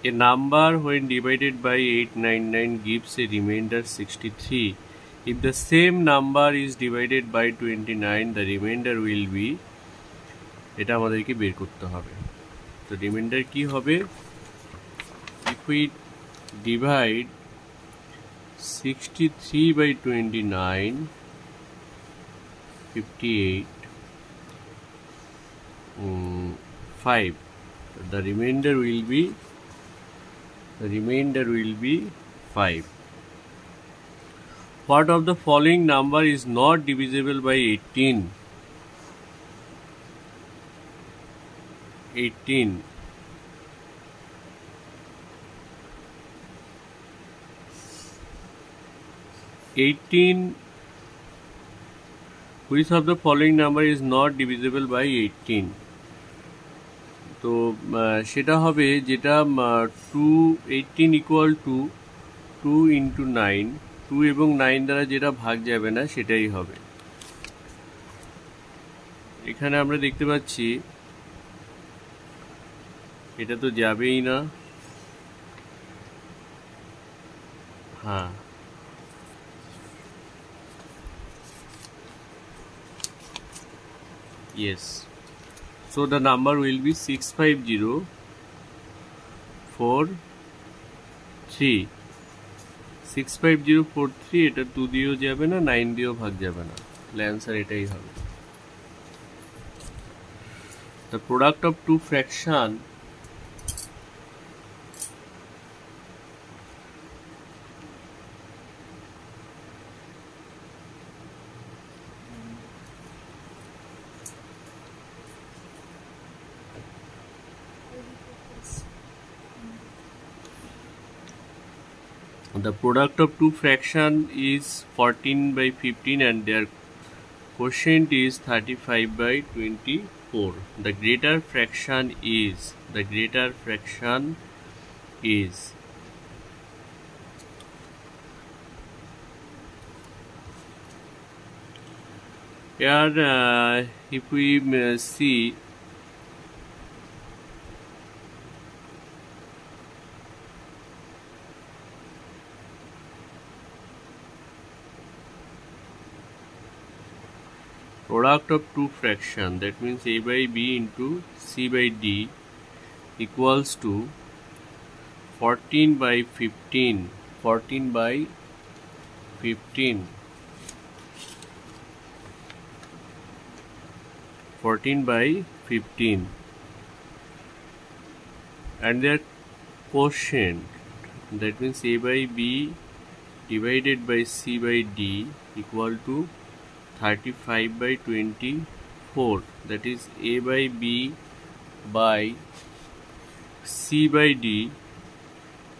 A number when divided by 899 gives a remainder 63. If the same number is divided by 29, the remainder will be, এটা আমাদেরকে বের করতে হবে। তো reminder কি হবে? If we divide 63 by 29, 58, 5. The remainder will be 5. What of the following number is not divisible by 18? 18. Which of the following number is not divisible by 18? তো সেটা হবে যেটা 18 equal to 2 into 9, 2 এবং 9 দ্বারা যেটা ভাগ যাবে না সেটাই হবে। এখানে আমরা দেখতে পাচ্ছি এটা তো যাবেই না। হ্যাঁ, yes. So the number will be 65043. 65043, এটা 2 দিয়েও যাবে না, 9 দিয়েও ভাগ যাবে না, তাহলে অ্যান্সার এটাই হবে। The product of two fraction is 14 by 15 and their quotient is 35 by 24. The greater fraction is here if we see product of two fraction, that means a by b into c by d equals to 14 by 15 and their quotient, that means a by b divided by c by d equal to 35 by 24, that is a by b by c by d,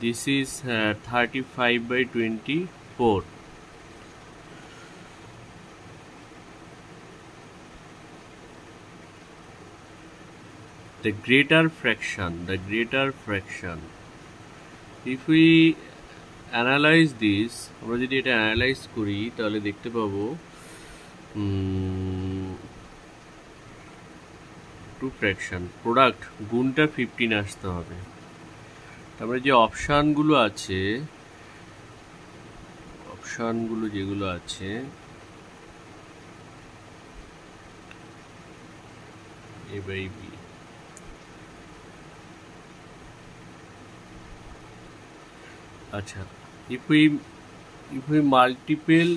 this is 35 by 24. The greater fraction, if we analyze this, আমরা যদি এটা analyze করি তাহলে দেখতে পাবো two fraction product গুণটা 15 আসতে হবে। তারপরে যে অপশানগুলো যেগুলো আছে a by b, আচ্ছা, if we multiple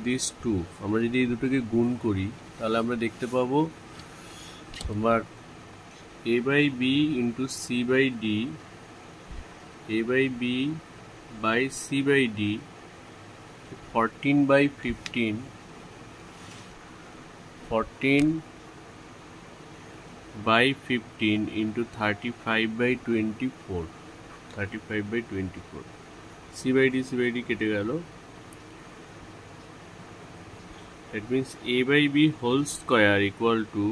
these two, আমরা যদি এই দুটোকে গুণ করি তাহলে আমরা দেখতে পাবো তোমার a by b into c by d, a by b by c by d, 14 by 15 into 35 by 24, c by d কেটে গেল। That means a by b whole square equal to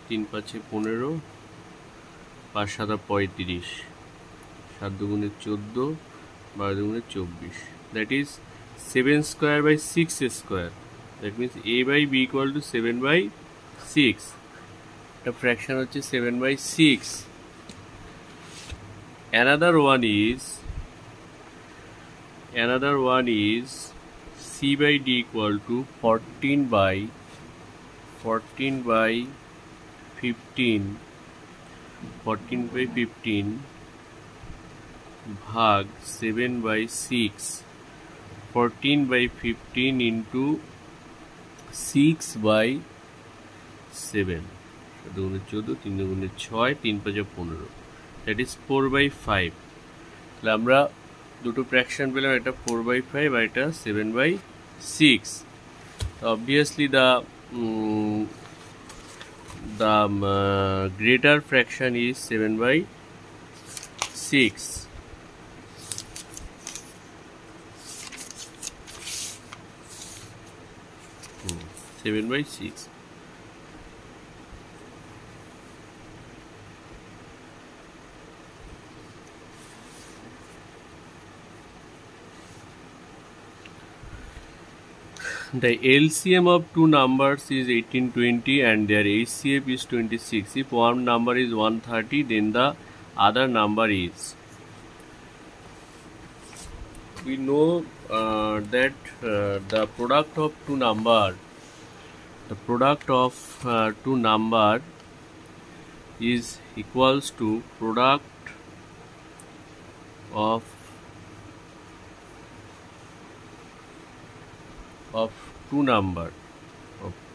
3 5 15, 5 7 35, 7 2 14, 12 2 24, that is 7 square by 6 square. That means a by b equal to 7 by 6. The fraction হচ্ছে 7 by 6. another one is C by D equal to 14 by 15 भाग 7 by 6 14 by 15 into 6 by 7 2 14 3 2 6 3 5 15 that is 4 by 5 তাহলে আমরা দুটো fraction পেলাম এটা 4 by 5 আর এটা 7 by 6 obviously the greater fraction is 7 by 6 7 by 6 The LCM of two numbers is 1820 and their HCF is 26. If one number is 130, then the other number is. We know that the product of two number is equals to product of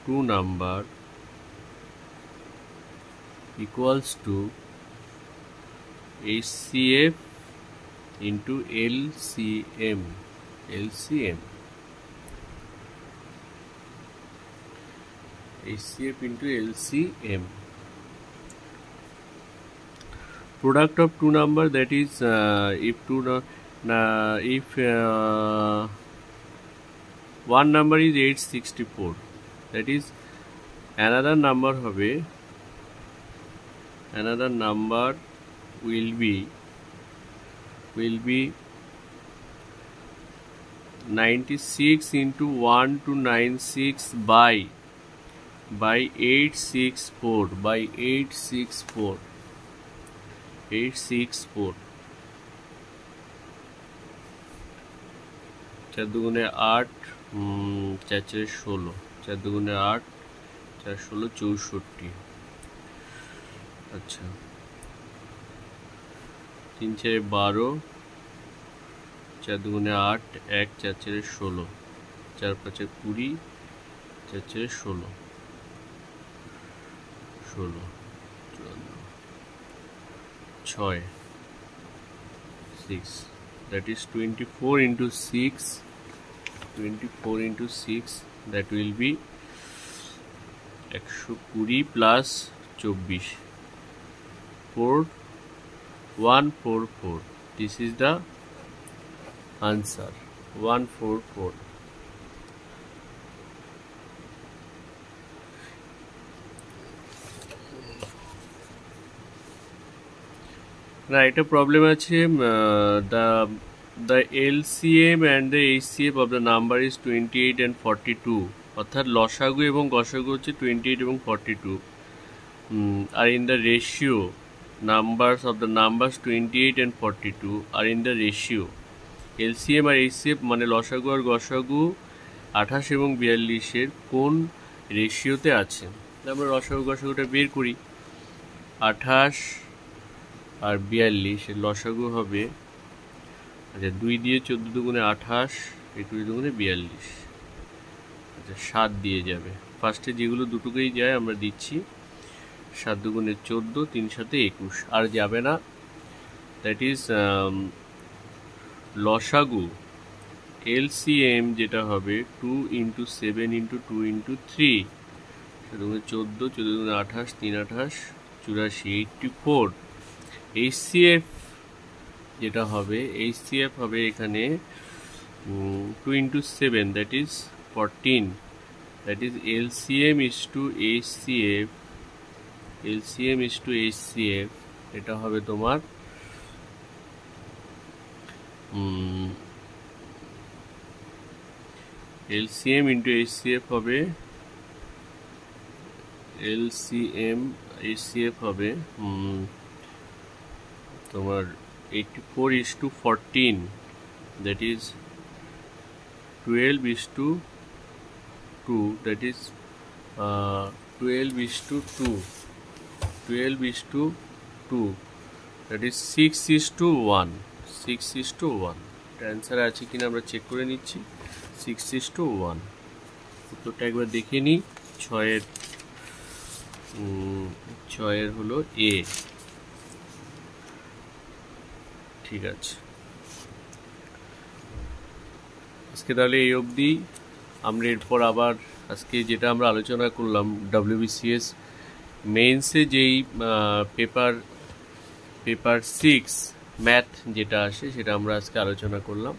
two number equals to HCF into LCM. HCF into LCM. Product of two number, that is if one number is 864, that is another number will be 96 into 1296 by 864 4 দুগুণে 8 4 4 16 4 দুগুণে 8 4 16 64 আচ্ছা 3 4 12 4 দুগুণে 8 1 4 4 16 4 5 20 4 4 16 6 that is 24 into 6 that will be 120 plus 24 4144. This is the answer, 144. Right, a problem আছে the LCM and the HCF of the number is 28 and 42 অর্থাৎ লসাগু এবং গসাগু হচ্ছে 28 এবং 42 are in the ratio numbers of the numbers 28 and 42 are in the ratio LCM R HCF মানে লসাগু আর গসাগু 28 এবং 42 এর কোন রেশিওতে আছে আমরা লসাগু গসাগুটা বের করি 28 আর 42 এর লসাগু হবে আচ্ছা 2 দিয়ে 14 দুগুণে 28 21 দুগুণে 42 আচ্ছা 7 দিয়ে যাবে ফার্স্টে যেগুলো দুটোকেই যায় আমরা দিচ্ছি 7 দুগুণে 14 3 সাথে 21 আর যাবে না দ্যাট ইজ লসাগু LCM যেটা হবে 2 into 7 into 2 into 3 দুগুণে 14 14 দুগুণে 28 3 28 84 84 HCF যেটা হবে HCF হবে এখানে 2 into 7 that is 14 that is LCM is to HCF এটা হবে তোমার LCM into HCF হবে HCF হবে তোমার 84:14, that is 12:2, that is 12:2, 12:2, that is 6:1, 6:1। Answer আছে কিনা আমরা চেক করে নিচ্ছি। 6:1। উত্তরটা একবার দেখে নিই। ছয়ের হলো এ। ঠিক আছে, আজকে তাহলে এই অবধি। আমরা এরপর আবার আজকে যেটা আমরা আলোচনা করলাম WBCS মেইনসে যেই পেপার 6 ম্যাথ যেটা আসে সেটা আমরা আজকে আলোচনা করলাম।